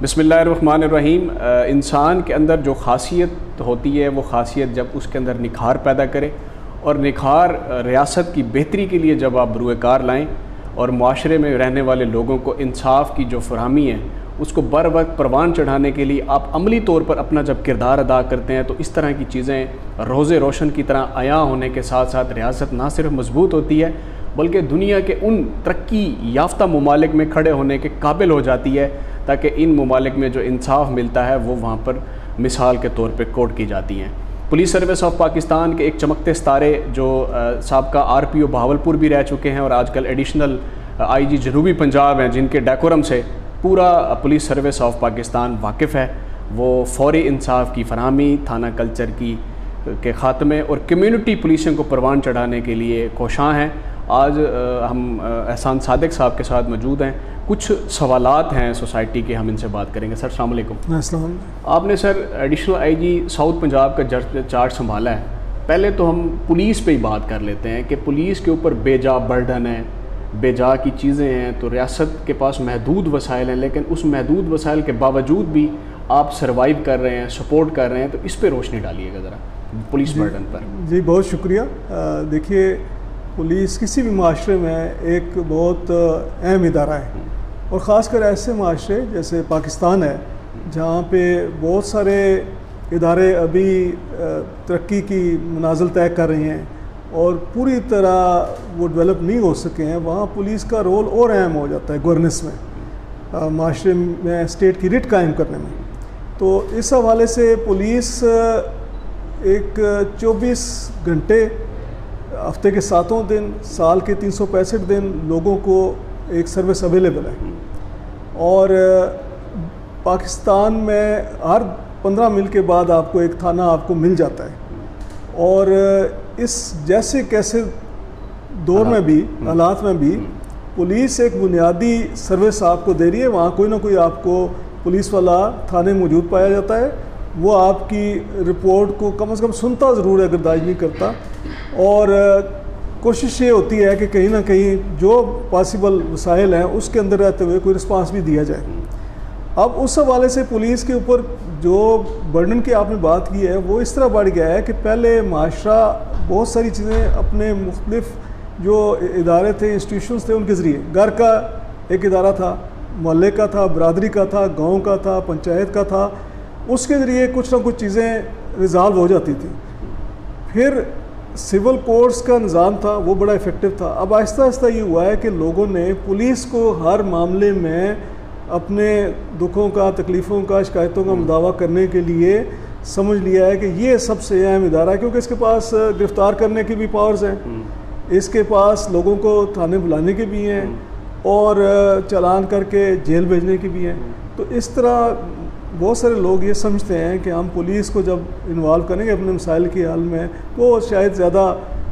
बिस्मिल्लाहिर्रहमानिर्रहीम। इंसान के अंदर जो ख़ासियत होती है वो ख़ासियत जब उसके अंदर निखार पैदा करे और निखार रियासत की बेहतरी के लिए जब आप बरूएकार लाएँ और माशरे में रहने वाले लोगों को इंसाफ की जो फरहमी है उसको बर वक्त परवान चढ़ाने के लिए आप अमली तौर पर अपना जब किरदार अदा करते हैं तो इस तरह की चीज़ें रोज़े रोशन की तरह आया होने के साथ साथ रियासत ना सिर्फ मजबूत होती है बल्कि दुनिया के उन तरक्की याफ्ता ममालिक में खड़े होने के काबिल हो जाती है, ताकि इन ममालिक में जो इंसाफ मिलता है वो वहाँ पर मिसाल के तौर पर कोट की जाती हैं। पुलिस सर्विस ऑफ पाकिस्तान के एक चमकते सितारे जो साबका RPO बहावलपुर भी रह चुके हैं और आजकल एडिशनल IG जनूबी पंजाब हैं, जिनके डेकोरम से पूरा पुलिस सर्विस ऑफ पाकिस्तान वाकिफ़ है, वो फौरी इंसाफ की फरहमी, थाना कल्चर के ख़ात्मे और कम्यूनिटी पुलिसिंग को परवान चढ़ाने के लिए कोशां हैं। आज हम एहसान सादिक साहब के साथ मौजूद हैं। कुछ सवालात हैं सोसाइटी के, हम इनसे बात करेंगे। सर अस्सलाम वालेकुम। आपने sir additional IG south Punjab का चार्ज संभाला है। पहले तो हम पुलिस पे ही बात कर लेते हैं कि पुलिस के ऊपर बेजा बर्डन है, बेजा की चीज़ें हैं, तो रियासत के पास महदूद वसाइल हैं, लेकिन उस महदूद वसाइल के बावजूद भी आप सर्वाइव कर रहे हैं, सपोर्ट कर रहे हैं, तो इस पर रोशनी डालिएगा ज़रा पुलिस बर्डन पर। जी बहुत शुक्रिया। देखिए, पुलिस किसी भी माशरे में एक बहुत अहम इदारा है और ख़ासकर ऐसे माशरे जैसे पाकिस्तान है जहाँ पे बहुत सारे इदारे अभी तरक्की की मनाजिल तय कर रहे हैं और पूरी तरह वो डेवलप नहीं हो सके हैं। वहाँ पुलिस का रोल और अहम हो जाता है गवर्नेंस में, माशरे में स्टेट की रिट कायम करने में। तो इस हवाले से पुलिस एक 24 घंटे हफ्ते के 7 दिन, साल के 365 दिन लोगों को एक सर्विस अवेलेबल है और पाकिस्तान में हर 15 मील के बाद आपको एक थाना आपको मिल जाता है और इस जैसे कैसे दौर में भी, हालात में भी पुलिस एक बुनियादी सर्विस आपको दे रही है। वहाँ कोई ना कोई आपको पुलिस वाला थाने मौजूद पाया जाता है, वो आपकी रिपोर्ट को कम से कम सुनता ज़रूर है, गर्दाज नहीं करता। और कोशिश ये होती है कि कहीं ना कहीं जो पॉसिबल वसाइल हैं उसके अंदर रहते हुए कोई रिस्पांस भी दिया जाए। अब उस हवाले से पुलिस के ऊपर जो बर्डन की आपने बात की है वो इस तरह बढ़ गया है कि पहले माशरा बहुत सारी चीज़ें अपने मुख्तलिफ जो इदारे थे, इंस्टीट्यूशंस थे, उनके ज़रिए, घर का एक इदारा था, मोहल्ले का था, बरादरी का था, गाँव का था, पंचायत का था, उसके ज़रिए कुछ ना कुछ चीज़ें रिजॉल्व हो जाती थी। फिर सिविल कोर्ट्स का निज़ाम था, वो बड़ा इफ़ेक्टिव था। अब आहिस्ता आहिस्ता ये हुआ है कि लोगों ने पुलिस को हर मामले में अपने दुखों का, तकलीफ़ों का, शिकायतों का मुदावा करने के लिए समझ लिया है कि ये सबसे अहम इदारा है, क्योंकि इसके पास गिरफ़्तार करने की भी पावर्स हैं, इसके पास लोगों को थाने बुलाने के भी हैं और चालान करके जेल भेजने की भी हैं। तो इस तरह बहुत सारे लोग ये समझते हैं कि हम पुलिस को जब इन्वॉल्व करेंगे अपने मसाइल की हल में तो शायद ज़्यादा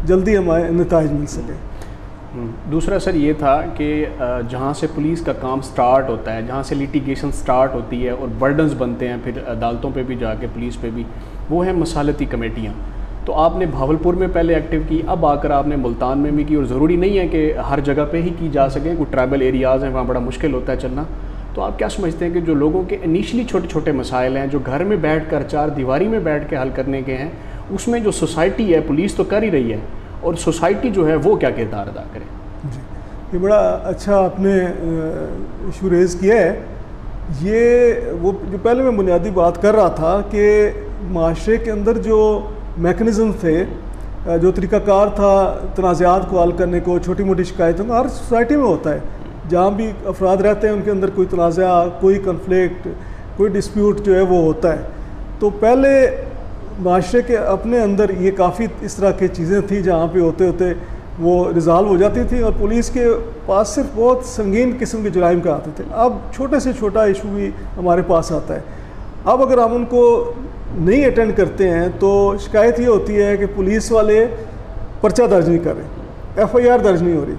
जल्दी हमारे नताइज मिल सके। दूसरा सर ये था कि जहाँ से पुलिस का काम स्टार्ट होता है, जहाँ से लिटिगेशन स्टार्ट होती है और बर्डन्स बनते हैं फिर अदालतों पे भी जाके, पुलिस पे भी, वो है मसालती कमेटियाँ। तो आपने भावलपुर में पहले एक्टिव की, अब आकर आपने मुल्तान में भी की, और ज़रूरी नहीं है कि हर जगह पे ही की जा सके, कुछ ट्राइबल एरियाज़ हैं वहाँ बड़ा मुश्किल होता है चलना। तो आप क्या समझते हैं कि जो लोगों के इनिशियली छोटे छोटे मसाइल हैं जो घर में बैठकर चार दीवारी में बैठ के हल करने के हैं, उसमें जो सोसाइटी है, पुलिस तो कर ही रही है, और सोसाइटी जो है वो क्या किरदार अदा करे? जी, ये बड़ा अच्छा आपने इशू रेज़ किया है। ये वो जो पहले मैं बुनियादी बात कर रहा था कि माशरे के अंदर जो मैकेनिज़्म थे, जो तरीक़ाकार था तनाज़ात को हल करने को, छोटी मोटी शिकायतों का, हर सोसाइटी में होता है। जहाँ भी अफराद रहते हैं उनके अंदर कोई तनाज़ा, कोई कन्फ्लिक्ट, कोई डिस्प्यूट जो है वो होता है। तो पहले माशरे के अपने अंदर ये काफ़ी इस तरह की चीज़ें थी जहाँ पे होते होते वो रिज़ॉल्व हो जाती थी और पुलिस के पास सिर्फ बहुत संगीन किस्म के जुराइम का आते थे। अब छोटे से छोटा इशू भी हमारे पास आता है। अब अगर हम उनको नहीं अटेंड करते हैं तो शिकायत ये होती है कि पुलिस वाले पर्चा दर्ज नहीं कर रहे, FIR दर्ज नहीं हो रही,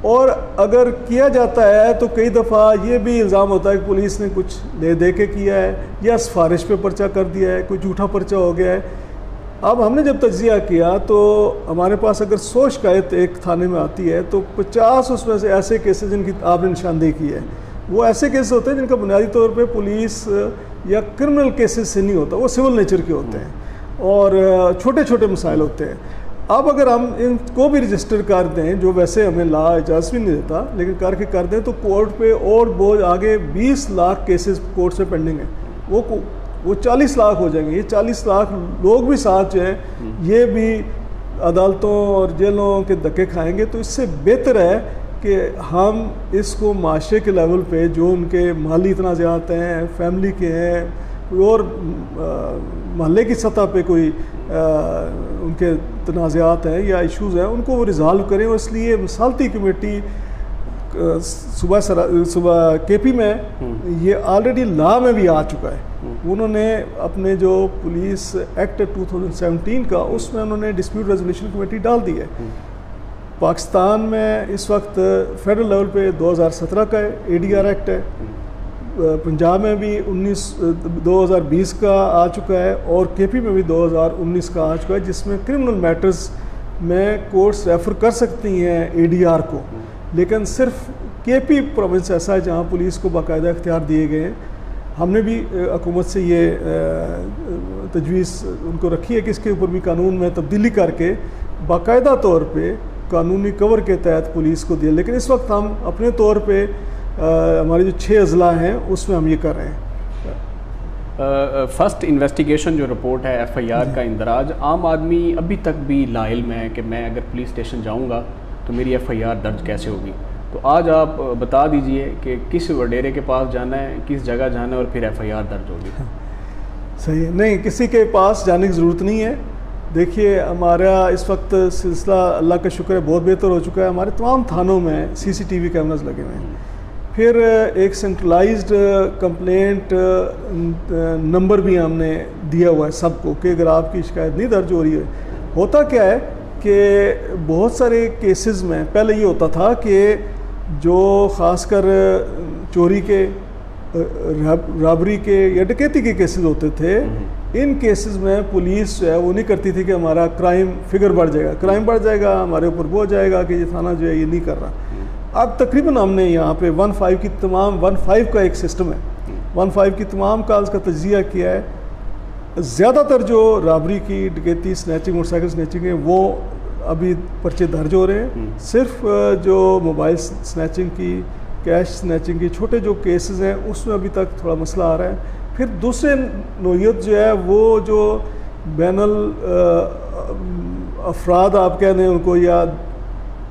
और अगर किया जाता है तो कई दफ़ा ये भी इल्ज़ाम होता है कि पुलिस ने कुछ दे के किया है या सिफारिश पे पर्चा कर दिया है, कोई झूठा पर्चा हो गया है। अब हमने जब तज्ज़िया किया तो हमारे पास अगर 100 शिकायत एक थाने में आती है तो 50 उसमें से ऐसे केसेस जिनकी आपने निशानदेही की है, वो ऐसे केस होते हैं जिनका बुनियादी तौर पे पुलिस या क्रिमिनल केसेस से नहीं होता, वो सिविल नेचर के होते हैं और छोटे छोटे मसाइल होते हैं। अब अगर हम इनको भी रजिस्टर कर दें, जो वैसे हमें ला इजाज़त भी नहीं देता, लेकिन करके कर दें तो कोर्ट पे और बोझ आगे 20 लाख केसेस कोर्ट से पेंडिंग है, वो 40 लाख हो जाएंगे। ये 40 लाख लोग भी साथ जो हैं ये भी अदालतों और जेलों के धक्के खाएंगे। तो इससे बेहतर है कि हम इसको माशरे के लेवल पे जो उनके माली तनाज़ात हैं, फैमिली के हैं, और महल्ले की सतह पे कोई उनके तनाज़ात हैं या इश्यूज़ हैं, उनको वो रिज़ॉल्व करें। और इसलिए मिसालती कमेटी सुबह केपी में ये ऑलरेडी लॉ में भी आ चुका है। उन्होंने अपने जो पुलिस एक्ट 2017 का, उसमें उन्होंने डिस्प्यूट रेजोल्यूशन कमेटी डाल दी है। पाकिस्तान में इस वक्त फेडरल लेवल पे 2017 का ADR एक्ट है, पंजाब में भी 2020 का आ चुका है और KP में भी 2019 का आ चुका है, जिसमें क्रिमिनल मैटर्स में कोर्ट्स रेफ़र कर सकती हैं ADR को। लेकिन सिर्फ KP प्रोविंस ऐसा है जहाँ पुलिस को बाकायदा इख्तियार दिए गए हैं। हमने भी हुकूमत से ये तजवीज़ उनको रखी है कि इसके ऊपर भी कानून में तब्दीली करके बाकायदा तौर पे कानूनी कवर के तहत पुलिस को दिए। लेकिन इस वक्त हम अपने तौर पे हमारे जो 6 अजला हैं उसमें हम ये कर रहे हैं। फर्स्ट इन्वेस्टिगेशन जो रिपोर्ट है FIR का इंदराज, आम आदमी अभी तक भी लाइल में है कि मैं अगर पुलिस स्टेशन जाऊंगा तो मेरी FIR दर्ज कैसे होगी। तो आज आप बता दीजिए कि किस वडेरे के पास जाना है, किस जगह जाना है और फिर FIR दर्ज होगी। सही है, नहीं किसी के पास जाने की ज़रूरत नहीं है। देखिए हमारा इस वक्त सिलसिला अल्लाह का शुक्र है बहुत बेहतर हो चुका है। हमारे तमाम थानों में CCTV कैमरास लगे हुए हैं। फिर एक सेंट्रलाइज्ड कंप्लेंट नंबर भी हमने दिया हुआ है सबको कि अगर आपकी शिकायत नहीं दर्ज हो रही है। होता क्या है कि बहुत सारे केसेस में पहले ये होता था कि जो ख़ासकर चोरी के, रॉबरी के या डकैती के केसेस होते थे, इन केसेस में पुलिस जो है वो नहीं करती थी कि हमारा क्राइम फिगर बढ़ जाएगा, हमारे ऊपर वो हो जाएगा कि ये थाना जो है ये नहीं कर रहा। अब तकरीबन हमने यहाँ पे 15 की तमाम 15 का एक सिस्टम है, 15 की तमाम कॉल्स का तजिया किया है। ज़्यादातर जो रॉबरी की, डकैती, स्नैचिंग, मोटरसाइकिल स्नैचिंग है वो अभी पर्चे दर्ज हो रहे हैं। सिर्फ जो मोबाइल स्नैचिंग की, कैश स्नैचिंग की छोटे जो केसेस हैं उसमें अभी तक थोड़ा मसला आ रहा है। फिर दूसरे नोयत जो है वो जो बैनल अफराद आप कह दें उनको, या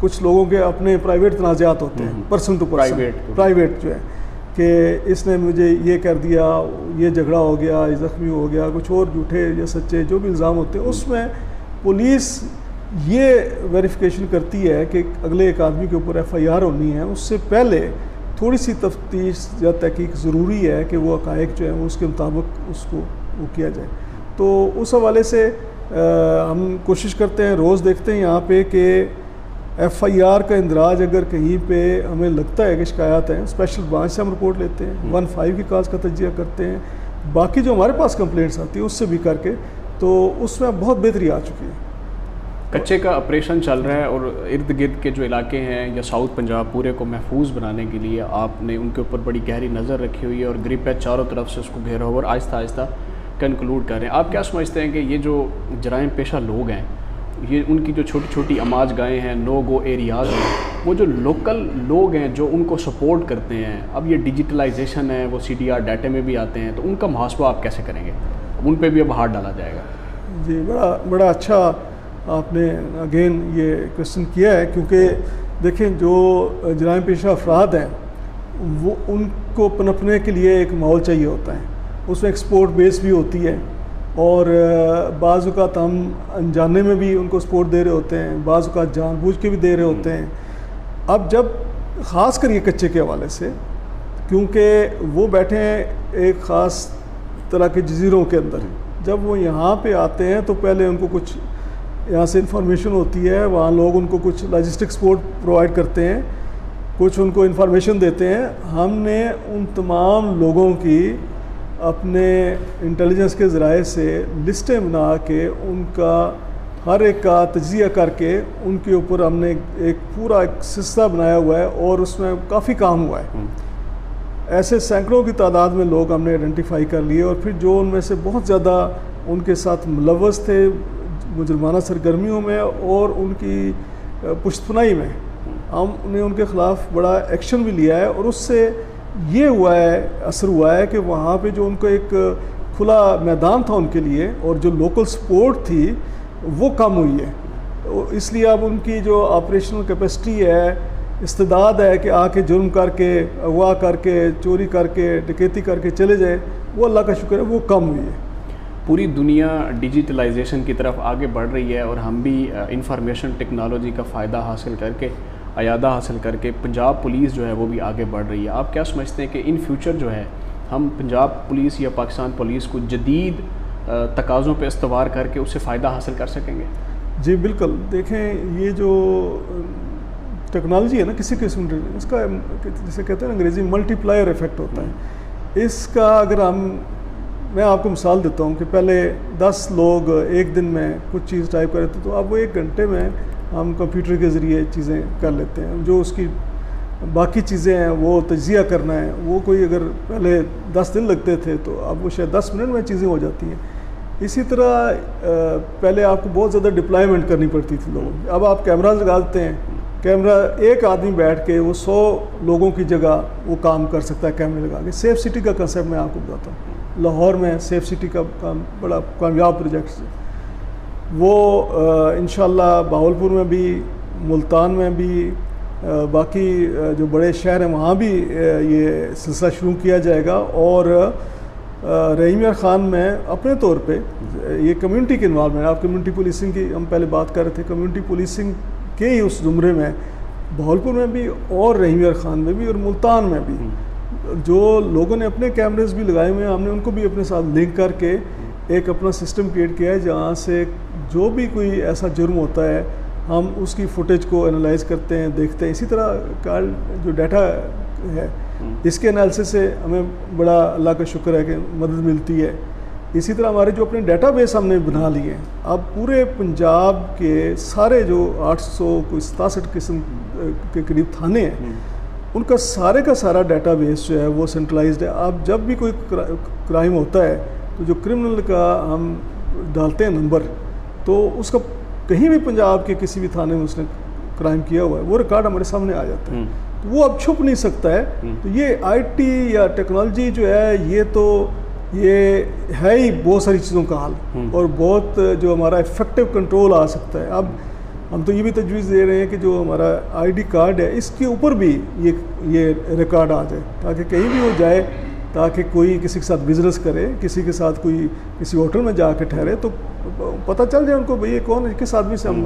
कुछ लोगों के अपने प्राइवेट तनाज़ात होते हैं, पर्सन टू प्राइवेट जो है कि इसने मुझे ये कर दिया, ये झगड़ा हो गया, ये ज़ख्मी हो गया, कुछ और झूठे या सच्चे जो भी इल्ज़ाम होते हैं, उसमें पुलिस ये वेरिफिकेशन करती है कि अगले एक आदमी के ऊपर FIR होनी है, उससे पहले थोड़ी सी तफ्तीश या तहकीक ज़रूरी है कि वो हक़ाइक़ जो है वो उसके मुताबिक उसको वो किया जाए। तो उस हवाले से हम कोशिश करते हैं, रोज़ देखते हैं यहाँ पे कि FIR का इंदराज अगर कहीं पे हमें लगता है कि शिकायत है, स्पेशल ब्रांच से हम रिपोर्ट लेते हैं, 15 की काज का तजिया करते हैं, बाकी जो हमारे पास कंप्लेंट्स आती है उससे भी करके, तो उसमें बहुत बेहतरी आ चुकी है। कच्चे का ऑपरेशन चल रहा है और इर्द गिर्द के जो इलाके हैं या साउथ पंजाब पूरे को महफूज बनाने के लिए आपने उनके ऊपर बड़ी गहरी नज़र रखी हुई है और ग्रिप है, चारों तरफ से उसको घेरा हुआ और आहिस्ता आहिस्ता कंक्लूड कर रहे हैं। आप क्या समझते हैं कि ये जो जराइम पेशा लोग हैं, ये उनकी जो छोटी छोटी आमाज गाहें हैं, नो गो एरियाज़ हैं, वो जो लोकल लोग हैं जो उनको सपोर्ट करते हैं, अब ये डिजिटलाइजेशन है, वो CDR डाटे में भी आते हैं, तो उनका मुहासबा आप कैसे करेंगे? उन पर भी अब हाथ डाला जाएगा। जी, बड़ा अच्छा आपने अगेन ये क्वेश्चन किया है, क्योंकि देखें जो जराइम पेशा अफराद हैं वो उनको पनपने के लिए एक माहौल चाहिए होता है, उसमें एक्सपोर्ट बेस भी होती है और बाज़ औक़ात हम अनजाने में भी उनको सपोर्ट दे रहे होते हैं, बाज़ औक़ात जानबूझ के भी दे रहे होते हैं। अब जब ख़ास कर ये कच्चे के हवाले से, क्योंकि वो बैठे हैं एक ख़ास तरह के जजीरों के अंदर, जब वो यहाँ पे आते हैं तो पहले उनको कुछ यहाँ से इंफॉर्मेशन होती है, वहाँ लोग उनको कुछ लॉजिस्टिक सपोर्ट प्रोवाइड करते हैं, कुछ उनको इन्फॉर्मेशन देते हैं। हमने उन तमाम लोगों की अपने इंटेलिजेंस के ज़राए से लिस्टें बना के उनका हर एक का तजिया करके उनके ऊपर हमने एक पूरा एक सिलसिला बनाया हुआ है और उसमें काफ़ी काम हुआ है। ऐसे सैकड़ों की तादाद में लोग हमने आइडेंटिफाई कर लिए, और फिर जो उनमें से बहुत ज़्यादा उनके साथ मुलव्वस थे मुजरमाना सरगर्मियों में और उनकी पुश्तपनाही में, हमने उनके ख़िलाफ़ बड़ा एक्शन भी लिया है। और उससे ये हुआ है, असर हुआ है कि वहाँ पे जो उनको एक खुला मैदान था उनके लिए और जो लोकल सपोर्ट थी वो कम हुई है। इसलिए अब उनकी जो ऑपरेशनल कैपेसिटी है, इस्तेदाद है कि आके जुर्म करके, अगवा करके, चोरी करके, डकैती करके चले जाए, वो अल्लाह का शुक्र है वो कम हुई है। पूरी दुनिया डिजिटलाइजेशन की तरफ आगे बढ़ रही है और हम भी इंफॉर्मेशन टेक्नोलॉजी का फ़ायदा हासिल करके, अयादा हासिल करके पंजाब पुलिस जो है वो भी आगे बढ़ रही है। आप क्या समझते हैं कि इन फ्यूचर जो है हम पंजाब पुलिस या पाकिस्तान पुलिस को जदीद तकाज़ों पे इस्तवार करके उससे फ़ायदा हासिल कर सकेंगे? जी बिल्कुल। देखें, ये जो टेक्नोलॉजी है ना, किसी किस्म की इसका जैसे कहते हैं ना अंग्रेज़ी मल्टीप्लायर इफ़ेक्ट होता है। इसका अगर मैं आपको मिसाल देता हूँ कि पहले 10 लोग एक दिन में कुछ चीज़ टाइप करते थे, तो अब वो 1 घंटे में हम कंप्यूटर के ज़रिए चीज़ें कर लेते हैं। जो उसकी बाकी चीज़ें हैं वो तजिया करना है, वो कोई अगर पहले 10 दिन लगते थे तो अब वो शायद 10 मिनट में चीज़ें हो जाती हैं। इसी तरह पहले आपको बहुत ज़्यादा डिप्लॉयमेंट करनी पड़ती थी लोगों की। अब आप कैमरा लगा देते हैं, कैमरा एक आदमी बैठ के वो 100 लोगों की जगह वो काम कर सकता है कैमरे लगा के। सेफ सिटी का कंसेप्ट मैं आपको बताता हूँ। लाहौर में सेफ सिटी का काम बड़ा कामयाब प्रोजेक्ट है वो। इंशाल्लाह बावलपुर में भी, मुल्तान में भी, बाकी जो बड़े शहर हैं वहाँ भी ये सिलसिला शुरू किया जाएगा। और रहीम यार ख़ान में अपने तौर पे ये कम्युनिटी के इन्वॉल्वमेंट, आप कम्युनिटी पुलिसिंग की हम पहले बात कर रहे थे, कम्युनिटी पुलिसिंग के ही उस ज़ुमरे में बावलपुर में भी और रहीम यार ख़ान में भी और मुल्तान में भी जो लोगों ने अपने कैमरेज भी लगाए हुए हैं, हमने उनको भी अपने साथ लिंक करके एक अपना सिस्टम क्रिएट किया है जहाँ से जो भी कोई ऐसा जुर्म होता है हम उसकी फुटेज को एनालाइज करते हैं, देखते हैं। इसी तरह का जो डाटा है इसके एनालिसिस से हमें बड़ा अल्लाह का शुक्र है कि मदद मिलती है। इसी तरह हमारे जो अपने डेटाबेस हमने बना लिए हैं, अब पूरे पंजाब के सारे जो 867 किस्म के करीब थाने हैं उनका सारे का सारा डेटाबेस जो है वो सेंट्रलाइज्ड है। अब जब भी कोई क्राइम होता है तो जो क्रिमिनल का हम डालते हैं नंबर, तो उसका कहीं भी पंजाब के किसी भी थाने में उसने क्राइम किया हुआ है वो रिकॉर्ड हमारे सामने आ जाता है। तो वो अब छुप नहीं सकता है। तो ये आईटी या टेक्नोलॉजी जो है ये है ही बहुत सारी चीज़ों का हल, और बहुत जो हमारा इफेक्टिव कंट्रोल आ सकता है। अब हम तो ये भी तजवीज़ दे रहे हैं कि जो हमारा आईडी कार्ड है इसके ऊपर भी ये रिकॉर्ड आ जाए, ताकि कहीं भी वो जाए, ताकि कोई किसी के साथ बिजनेस करे, किसी के साथ कोई किसी होटल में जाके ठहरे तो पता चल जाए उनको भाई ये कौन है, किस आदमी से हम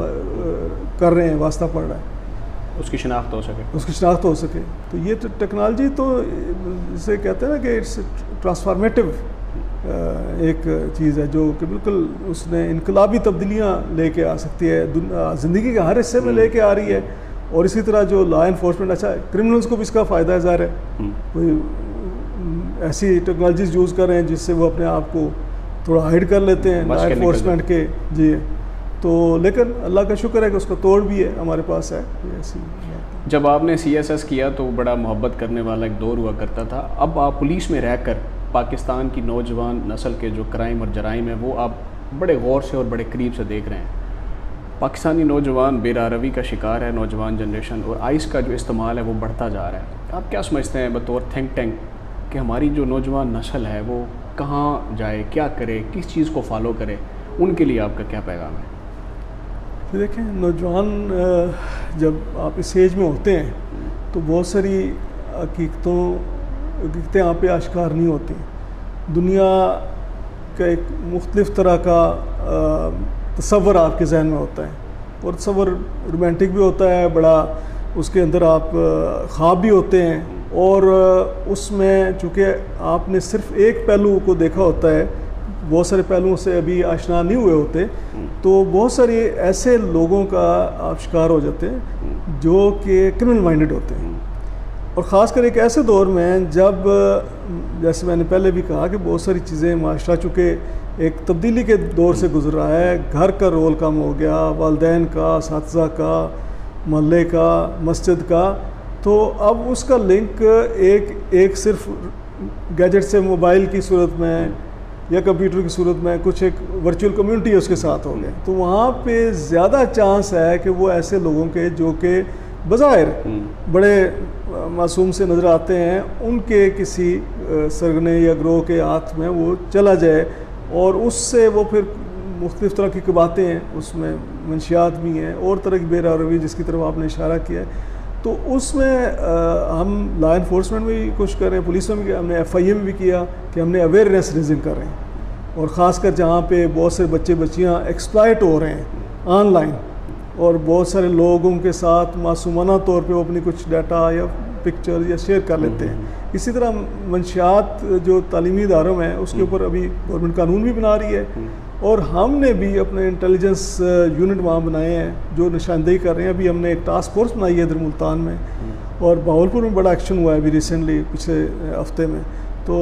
कर रहे हैं, वास्ता पड़ रहा है, उसकी शनाख्त हो सके, उसकी शनाख्त हो सके। तो ये टेक्नोलॉजी तो जिसे कहते हैं ना कि इट्स ट्रांसफॉर्मेटिव एक चीज़ है जो कि बिल्कुल उसने इनकलाबी तब्दीलियाँ लेके आ सकती है, ज़िंदगी के हर हिस्से में लेके आ रही है। और इसी तरह जो लॉ इन्फोर्समेंट, अच्छा क्रिमिनल्स को भी इसका फ़ायदा है, ज़ाहिर है कोई ऐसी टेक्नोलॉजीज यूज़ कर रहे हैं जिससे वो अपने आप को थोड़ा हाइड कर लेते हैं लॉ इन्फोर्समेंट के। जी, तो लेकिन अल्लाह का शुक्र है कि उसका तोड़ भी है हमारे पास है। ऐसी जब आपने CSS किया तो बड़ा मोहब्बत करने वाला एक दौर हुआ करता था। अब आप पुलिस में रहकर पाकिस्तान की नौजवान नस्ल के जो क्राइम और जराइम है वो आप बड़े गौर से और बड़े करीब से देख रहे हैं। पाकिस्तानी नौजवान बेरारवी का शिकार है, नौजवान जनरेशन, और आइस का जो इस्तेमाल है वो बढ़ता जा रहा है। आप क्या समझते हैं बतौर थिंक टैंक कि हमारी जो नौजवान नस्ल है वो कहाँ जाए, क्या करे, किस चीज़ को फॉलो करे, उनके लिए आपका क्या पैगाम है? देखें, नौजवान जब आप इस एज में होते हैं तो बहुत सारी हकीकतें आप पे आश्कार नहीं होती। दुनिया का एक मुख्तलिफ़ तरह का तसव्वुर आपके जहन में होता है, और तसव्वुर रोमांटिक भी होता है बड़ा, उसके अंदर आप ख्वाब भी होते हैं, और उसमें चूँकि आपने सिर्फ एक पहलू को देखा होता है, बहुत सारे पहलुओं से अभी आशना नहीं हुए होते, तो बहुत सारे ऐसे लोगों का आप शिकार हो जाते हैं जो कि क्रिमिनल माइंडेड होते हैं। और ख़ासकर एक ऐसे दौर में जब, जैसे मैंने पहले भी कहा कि बहुत सारी चीज़ें माशरा चूँकि एक तब्दीली के दौर से गुजर रहा है, घर का रोल कम हो गया, वालिदैन का, असातिज़ा का, मोहल्ले का, मस्जिद का, तो अब उसका लिंक एक सिर्फ गैजेट से मोबाइल की सूरत में या कंप्यूटर की सूरत में कुछ एक वर्चुअल कम्युनिटी है उसके साथ हो गए, तो वहाँ पे ज़्यादा चांस है कि वो ऐसे लोगों के जो कि बज़ाहिर बड़े मासूम से नज़र आते हैं, उनके किसी सरगने या ग्रोह के हाथ में वो चला जाए और उससे वो फिर मुख्तलिफ़ तरह की बातें हैं, उसमें मंशियात भी हैं और तरह की बेरवि जिसकी तरफ आपने इशारा किया है। तो उसमें हम लॉ इन्फोर्समेंट में भी कोशिश कर रहे हैं, पुलिस में भी, हमने FIA में भी किया कि हमने अवेयरनेस रेजिंग कर रहे हैं, और ख़ासकर जहाँ पे बहुत से बच्चे बच्चियाँ एक्सप्लॉइट हो रहे हैं ऑनलाइन और बहुत सारे लोगों के साथ मासूमाना तौर पे वो अपनी कुछ डाटा या पिक्चर या शेयर कर लेते हैं। इसी तरह मंशियात जो तालीमी इदारों में है उसके ऊपर अभी गवर्नमेंट कानून भी बना रही है, और हमने भी अपने इंटेलिजेंस यूनिट वहाँ बनाए हैं जो निशानदेही कर रहे हैं। अभी हमने एक टास्क फोर्स बनाई है इधर मुल्तान में, और बहावलपुर में बड़ा एक्शन हुआ है अभी रिसेंटली पिछले हफ्ते में। तो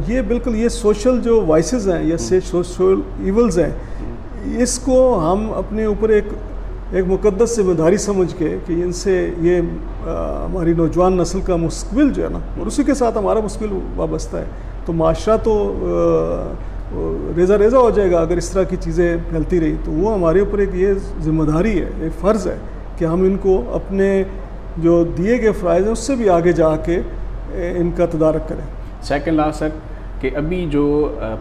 ये बिल्कुल ये सोशल जो वाइसेस हैं या सोशल इवल्स हैं, इसको हम अपने ऊपर एक मुकद्दस जिम्मेदारी समझ के कि इनसे ये हमारी नौजवान नस्ल का मुस्तकबिल जो है ना, और उसी के साथ हमारा मुस्तकबिल वाबस्ता है, तो माशरा तो रेज़ा रेज़ा हो जाएगा अगर इस तरह की चीज़ें फैलती रही। तो वो हमारे ऊपर एक ये जिम्मेदारी है, एक फ़र्ज़ है कि हम इनको अपने जो दिए गए फ़राइज़ हैं उससे भी आगे जाके इनका तदारक करें। सेकंड लास्ट सर कि अभी जो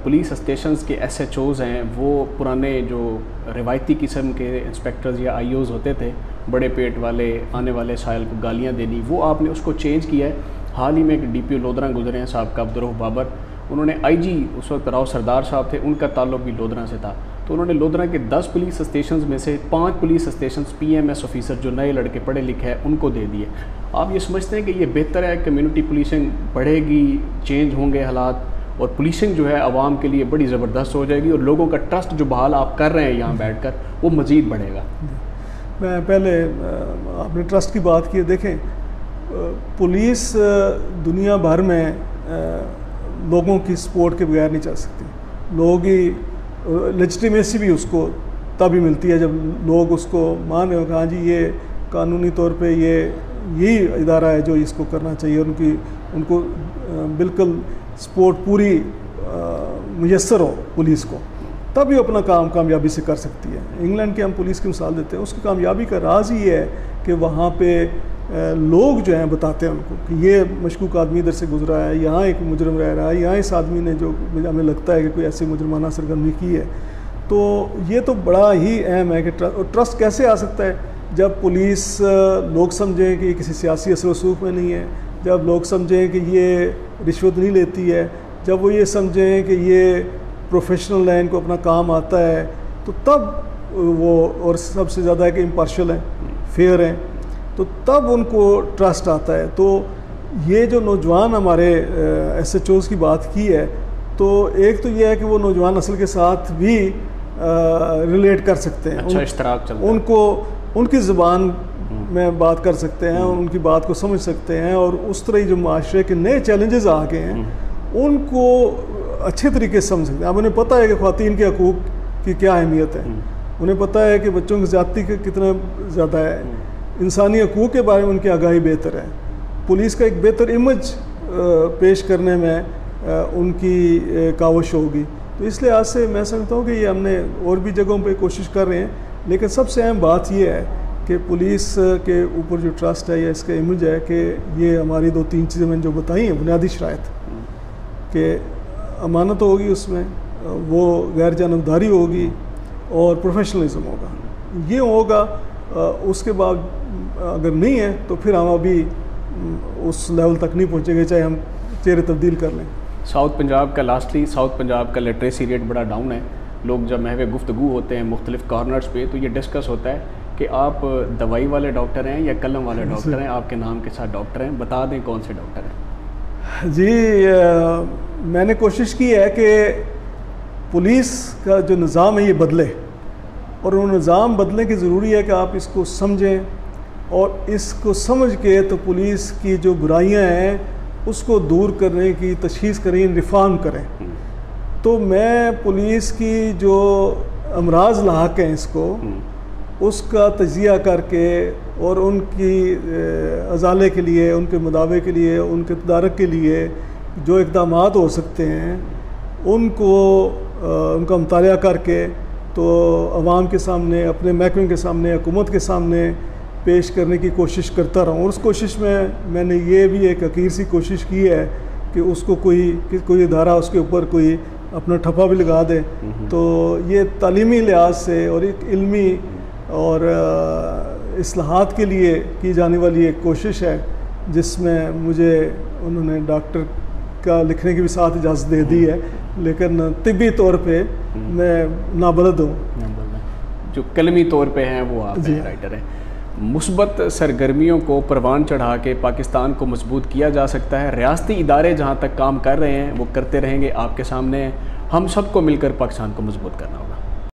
पुलिस स्टेशंस के SHOs हैं वो पुराने जो रिवायती किस्म के इंस्पेक्टर्स या IOs होते थे, बड़े पेट वाले, आने वाले साहिल को गालियाँ देनी, वो आपने उसको चेंज किया है। हाल ही में एक DPO लोधरा गुजरे हैं साहब का अब्दुर्रऊफ़ बाबर, उन्होंने IG उस वक्त राव सरदार साहब थे, उनका ताल्लुक भी लोधरा से था, तो उन्होंने लोधरा के 10 पुलिस स्टेशंस में से 5 पुलिस स्टेशंस PMS ऑफिसर जो नए लड़के पढ़े लिखे हैं उनको दे दिए। आप ये समझते हैं कि ये बेहतर है, कम्युनिटी पुलिसिंग बढ़ेगी, चेंज होंगे हालात, और पुलिसिंग जो है आवाम के लिए बड़ी ज़बरदस्त हो जाएगी और लोगों का ट्रस्ट जो बहाल आप कर रहे हैं यहाँ बैठकर वो मज़ीद बढ़ेगा? मैं पहले आपने ट्रस्ट की बात की, देखें पुलिस दुनिया भर में लोगों की सपोर्ट के बगैर नहीं चल सकती। लोगों की लेजिटिमेसी भी उसको तभी मिलती है जब लोग उसको मान रहे हो कि हाँ जी ये कानूनी तौर पे यही इदारा है जो इसको करना चाहिए, उनको बिल्कुल सपोर्ट पूरी मुयस्सर हो पुलिस को, तभी अपना काम कामयाबी से कर सकती है। इंग्लैंड की हम पुलिस की मिसाल देते हैं, उसकी कामयाबी का राज ही है कि वहाँ पे लोग जो हैं बताते हैं उनको कि ये मशकूक आदमी इधर से गुजरा है, यहाँ एक मुजरम रह रहा है, यहाँ इस आदमी ने जो हमें लगता है कि कोई ऐसी मुजरमाना सरगर्मी की है। तो ये तो बड़ा ही अहम है कि ट्रस्ट कैसे आ सकता है जब पुलिस लोग समझें कि किसी सियासी असर वसूख में नहीं है, जब लोग समझें कि ये रिश्वत नहीं लेती है, जब वो ये समझें कि ये प्रोफेशनल है, इनको अपना काम आता है, तो तब वो, और सबसे ज़्यादा है कि इम्पार्शल हैं, फेयर हैं, तो तब उनको ट्रस्ट आता है। तो ये जो नौजवान हमारे SHOs की बात की है, तो एक तो ये है कि वो नौजवान नस्ल के साथ भी रिलेट कर सकते हैं, अच्छा इश्तराक चलता है, उनको उनकी ज़ुबान में बात कर सकते हैं, उनकी बात को समझ सकते हैं, और उस तरह जो माशरे के नए चैलेंजेस आ गए हैं उनको अच्छे तरीके से समझ सकते हैं। अब उन्हें पता है कि ख़वातीन के हकूक़ की क्या अहमियत है, उन्हें पता है कि बच्चों की ज़्यादती कितना ज़्यादा है, इंसानी हकूक़ के बारे में उनकी आगाही बेहतर है, पुलिस का एक बेहतर इमेज पेश करने में उनकी काविश होगी। तो इसलिए आज से मैं समझता हूँ कि ये हमने और भी जगहों पे कोशिश कर रहे हैं, लेकिन सबसे अहम बात ये है कि पुलिस के ऊपर जो ट्रस्ट है या इसका इमेज है कि ये हमारी 2-3 चीज़ें मैंने जो बताई हैं बुनियादी शराइत, कि अमानत होगी उसमें, वो गैर जानबदारी होगी और प्रोफेशनलिज्म होगा, ये होगा। उसके बाद अगर नहीं है तो फिर हम अभी उस लेवल तक नहीं पहुँचेंगे चाहे हम चेहरे तब्दील कर लें। साउथ पंजाब का लास्टली साउथ पंजाब का लिटरेसी रेट बड़ा डाउन है। लोग जब महवे गुफ्तगू होते हैं मुख्तलिफ कॉर्नर्स पे तो ये डिस्कस होता है कि आप दवाई वाले डॉक्टर हैं या कलम वाले डॉक्टर हैं, आपके नाम के साथ डॉक्टर हैं, बता दें कौन से डॉक्टर हैं? जी मैंने कोशिश की है कि पुलिस का जो निज़ाम है ये बदले, और वो निज़ाम बदलने की ज़रूरी है कि आप इसको समझें, और इसको समझ के तो पुलिस की जो बुराइयां हैं उसको दूर करने की तशख़ीस करें, रिफॉर्म करें। तो मैं पुलिस की जो अमराज लाक हैं इसको उसका तजिया करके और उनकी अजाले के लिए, उनके मुदावे के लिए, उनके तदारक के लिए जो इक़दाम हो सकते हैं उनको उनका मुताला करके तो अवाम के सामने, अपने महकमे के सामने, हुकूमत के सामने पेश करने की कोशिश करता रहूँ। और उस कोशिश में मैंने ये भी एक हकीर सी कोशिश की है कि उसको कोई इदारा उसके ऊपर कोई अपना ठप्पा भी लगा दे। तो ये तालीमी लिहाज से और एक इल्मी और इस्लाहात के लिए की जाने वाली एक कोशिश है, जिसमें मुझे उन्होंने डॉक्टर का लिखने की भी साथ इजाज़त दे दी है, लेकिन तिब्बी तौर पे मैं नाबलद हूँ। जो कलमी तौर पे हैं वो आप राइटर हैं। मुस्बत सरगर्मियों को परवान चढ़ा के पाकिस्तान को मजबूत किया जा सकता है। रियासती इदारे जहाँ तक काम कर रहे हैं वो करते रहेंगे, आपके सामने हम सबको मिलकर पाकिस्तान को मजबूत करना होगा।